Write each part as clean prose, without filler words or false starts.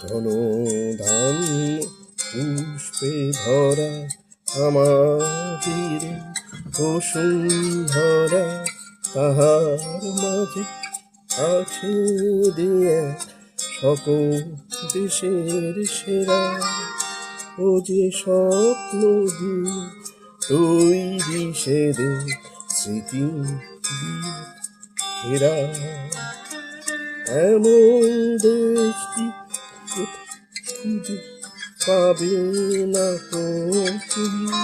ধনধান পুষ্পে ভরা আমাদের বসুন্ধরা, তাহার মাঝে আছে দিয়ে সকল দেশের সেরা। ও যে স্বপ্ন দিয়ে তৈরি সেদের স্মৃতি দিয়ে ঘেরা, এমন দেশটি খুঁজে পাবে না তো তুমি।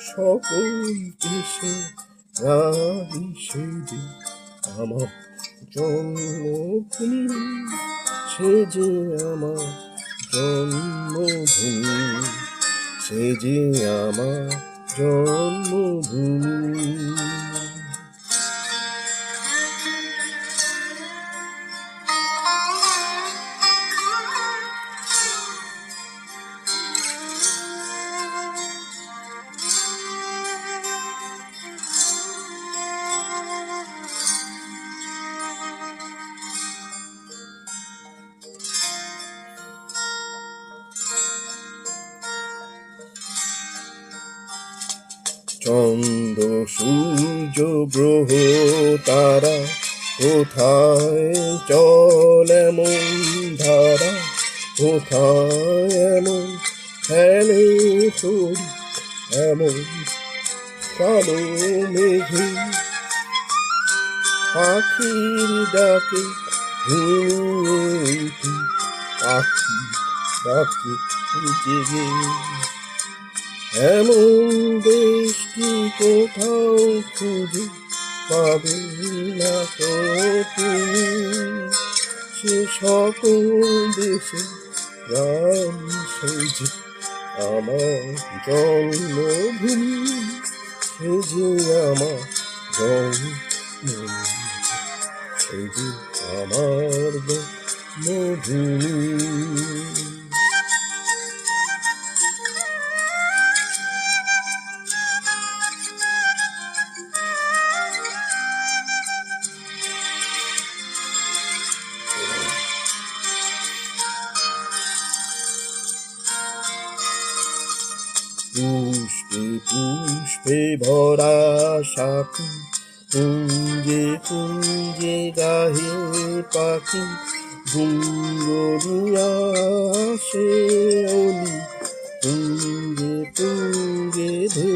সকল দেশে রাহি সেদে আমার জন্মভূমি, সে যে আমার জন্মভূমি, সে যে আমার জন্মভূমি। চন্দ্র সূর্য গ্রহ তারা কোথায় চল এমন ধারা, কোথায় এমন ফেলে তোর এমন কালো মেঘে। পাখির ডাকে পাখি ডাকে জেগে, এমন দেশটি কোথাও খুঁজে পাবে না তো তুমি। সে সকল দেশে রানী সেজে আমার জন্মভূমি, সে যে আমার জন্মভূমি, সে যে আমার জন্মভূমি। পুষ্পে পুষ্পে ভরা সাথী, কুঞ্জে কুঞ্জে গাহে পাখি, গুঙ্গরিয়া সে অলি, তুঙ্গে তুঙ্গে ধে।